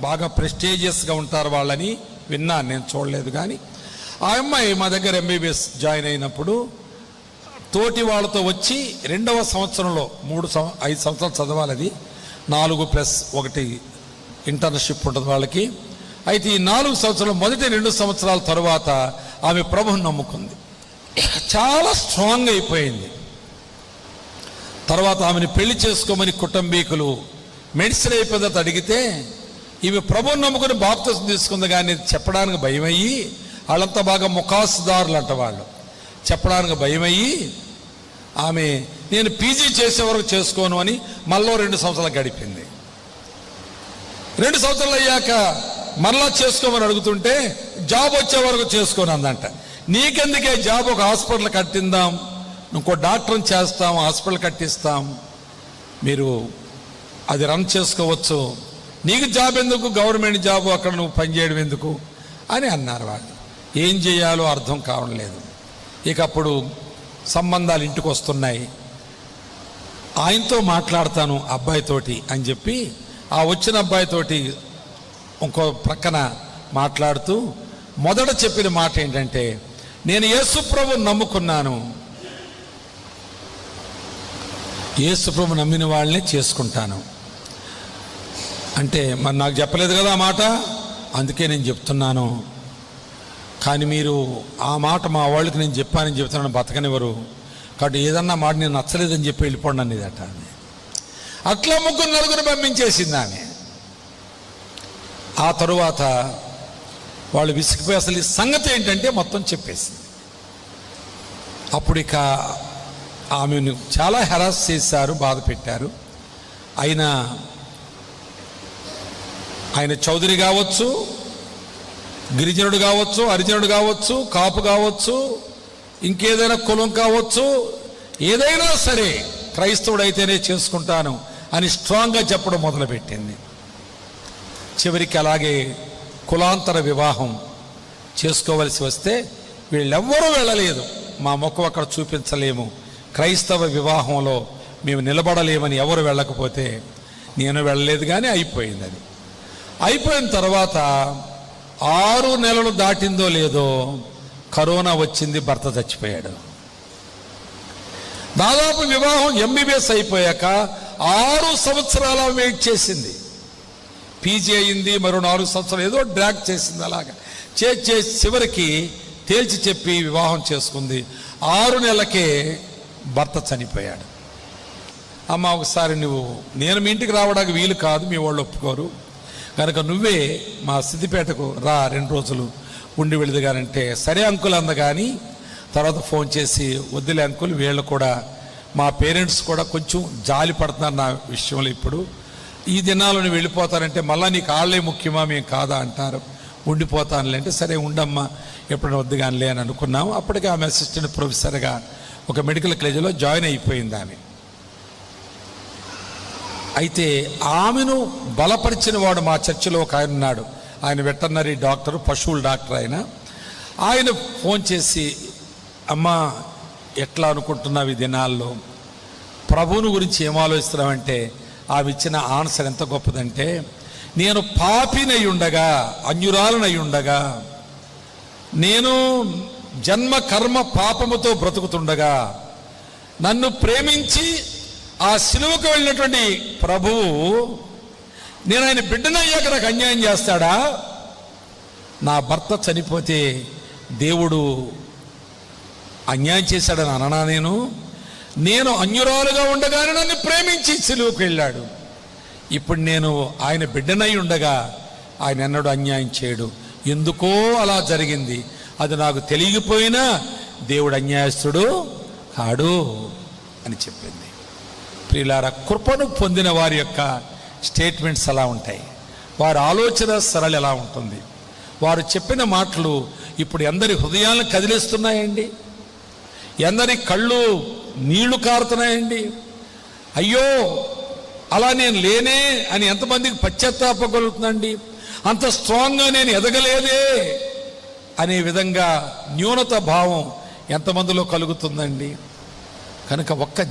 బాగా ప్రెస్టీజియస్గా ఉంటారు వాళ్ళని విన్నాను, నేను చూడలేదు. కానీ ఆ అమ్మాయి మా దగ్గర ఎంబీబీఎస్ జాయిన్ అయినప్పుడు తోటి వాళ్ళతో వచ్చి 2వ సంవత్సరంలో 5 సంవత్సరాలు చదవాలి, అది 4+1 ఇంటర్న్షిప్ ఉంటుంది వాళ్ళకి. అయితే ఈ 4 సంవత్సరాలు మొదటి 2 సంవత్సరాల తర్వాత ఆమె ప్రభువుని నమ్ముకుంది, చాలా స్ట్రాంగ్ అయిపోయింది. తర్వాత ఆమెను పెళ్లి చేసుకోమని కుటుంబీకులు మెడిసిన్ అయిపోయిందని అడిగితే ఈమె ప్రభువుని నమ్ముకుని బాప్తిసం తీసుకుంది. కానీ చెప్పడానికి భయమయ్యి, వాళ్ళంతా బాగా ముఖాసుదారులు అంట, వాళ్ళు చెప్పడానికి భయమయ్యి ఆమె నేను పీజీ చేసే వరకు చేసుకోను అని మళ్ళీ 2 సంవత్సరాలు గడిపింది. 2 సంవత్సరాలు అయ్యాక మరలా చేసుకోమని అడుగుతుంటే జాబ్ వచ్చే వరకు చేసుకోను అందంట. నీకెందుకే జాబ్, ఒక హాస్పిటల్ కట్టిందాం, ఇంకో డాక్టర్ని చేస్తాం, హాస్పిటల్ కట్టిస్తాం, మీరు అది రన్ చేసుకోవచ్చు, నీకు జాబ్ ఎందుకు, గవర్నమెంట్ జాబ్, అక్కడ నువ్వు పనిచేయడం ఎందుకు అని అన్నారు వాళ్ళు. ఏం చేయాలో అర్థం కావడం లేదు. ఇక అప్పుడు సంబంధాలు ఇంటికి వస్తున్నాయి, ఆయనతో మాట్లాడతాను అబ్బాయితోటి అని చెప్పి ఆ వచ్చిన అబ్బాయితోటి ఇంకో ప్రక్కన మాట్లాడుతూ మొదట చెప్పిన మాట ఏంటంటే, నేను యేసు ప్రభువుని నమ్ముకున్నాను, యేసు ప్రభువు నమ్మిన వాళ్ళని చేసుకుంటాను అంటే, మరి నాకు చెప్పలేదు కదా ఆ మాట, అందుకే నేను చెప్తున్నాను. కానీ మీరు ఆ మాట మా వాళ్ళకి నేను చెప్పానని చెప్తున్నాను, బతకనివ్వరు, కాబట్టి ఏదన్నా మాట నేను నచ్చలేదని చెప్పి వెళ్ళిపోండి అనేదట. అట్లా 3-4 పంపించేసింది ఆమె. ఆ తరువాత వాళ్ళు విసిగిపోయి అసలు ఈ సంగతి ఏంటంటే మొత్తం చెప్పేసింది. అప్పుడు ఇక ఆమెను చాలా హెరాస్ చేశారు, బాధ పెట్టారు. ఆయన చౌదరి కావచ్చు, గిరిజనుడు కావచ్చు, హరిజనుడు కావచ్చు, కాపు కావచ్చు, ఇంకేదైనా కులం కావచ్చు, ఏదైనా సరే క్రైస్తవుడైతేనే చేసుకుంటాను అని స్ట్రాంగ్గా చెప్పడం మొదలుపెట్టింది. చివరికి అలాగే కులాంతర వివాహం చేసుకోవలసి వస్తే వీళ్ళెవ్వరూ వెళ్ళలేదు, మా ముఖం అక్కడ చూపించలేము, క్రైస్తవ వివాహంలో మేము నిలబడలేమని ఎవరు వెళ్ళకపోతే నేను వెళ్ళలేదు. కానీ అయిపోయింది. అది అయిపోయిన తర్వాత 6 నెలలు దాటిందో లేదో కరోనా వచ్చింది, భర్త చచ్చిపోయాడు. దాదాపు వివాహం ఎంబీబీఎస్ అయిపోయాక 6 సంవత్సరాల వెయిట్ చేసింది, పీజీ అయింది, మరో 4 సంవత్సరాలు ఏదో డ్రాగ్ చేసింది. అలాగా చేసి చివరికి తేల్చి చెప్పి వివాహం చేసుకుంది. 6 నెలలకే భర్త చనిపోయాడు. అమ్మ ఒకసారి నేను మీ ఇంటికి రావడానికి వీలు కాదు, మీ వాళ్ళు ఒప్పుకోరు కనుక నువ్వే మా సిద్దిపేటకు రా, 2 రోజులు ఉండి వెళుదుగానంటే సరే అంకుల్ అంద. కానీ తర్వాత ఫోన్ చేసి వద్దులే అంకుల్, వీళ్ళు కూడా మా పేరెంట్స్ కూడా కొంచెం జాలి పడుతున్నారు నా విషయంలో, ఇప్పుడు ఈ దినాల్లో నువ్వు వెళ్ళిపోతానంటే మళ్ళీ నీకు ఆళ్ళే ముఖ్యమా, మేము కాదా అంటారు, ఉండిపోతానులే అంటే సరే ఉండమ్మా ఎప్పుడైనా వద్దు కానిలే అని అనుకున్నాము. అప్పటికి ఆమె అసిస్టెంట్ ప్రొఫెసర్గా ఒక మెడికల్ కాలేజీలో జాయిన్ అయిపోయింది ఆమె. అయితే ఆమెను బలపరిచిన వాడు మా చర్చిలో ఒక ఆయన ఉన్నాడు, ఆయన వెటర్నరీ డాక్టర్, పశువుల డాక్టర్. ఆయన ఫోన్ చేసి అమ్మ ఎట్లా అనుకుంటున్నావు ఈ దినాల్లో, ప్రభువుని గురించి ఏం ఆలోచిస్తున్నామంటే ఆమె ఇచ్చిన ఆన్సర్ ఎంత గొప్పదంటే, నేను పాపినై ఉండగా, అన్యురాలనై ఉండగా, నేను జన్మ కర్మ పాపముతో బ్రతుకుతుండగా నన్ను ప్రేమించి ఆ సిలువకు వెళ్ళినటువంటి ప్రభువు నేను ఆయన బిడ్డనయ్యాక నాకు అన్యాయం చేస్తాడా? నా భర్త చనిపోతే దేవుడు అన్యాయం చేశాడని అననా? నేను అన్యురాలుగా ఉండగానే నన్ను ప్రేమించి సిలువకు వెళ్ళాడు. ఇప్పుడు నేను ఆయన బిడ్డనై ఉండగా ఆయన ఎన్నడూ అన్యాయం చేయడు. ఎందుకో అలా జరిగింది, అది నాకు తెలియకపోయినా దేవుడు అన్యాయస్తుడు కాడు అని చెప్పింది. ప్రియులారా, కృపను పొందిన వారి యొక్క స్టేట్మెంట్స్ ఎలా ఉంటాయి, వారి ఆలోచన సరళి ఎలా ఉంటుంది, వారు చెప్పిన మాటలు ఇప్పుడు ఎందరి హృదయాలను కదిలిస్తున్నాయండి, ఎందరి కళ్ళు నీళ్లు కారుతున్నాయండి. అయ్యో అలా నేను లేనే అని ఎంతమందికి పశ్చాత్తాపగలుగుతుందండి. అంత స్ట్రాంగ్గా నేను ఎదగలేదే అనే విధంగా న్యూనత భావం ఎంతమందిలో కలుగుతుందండి. కనుక ఒక్క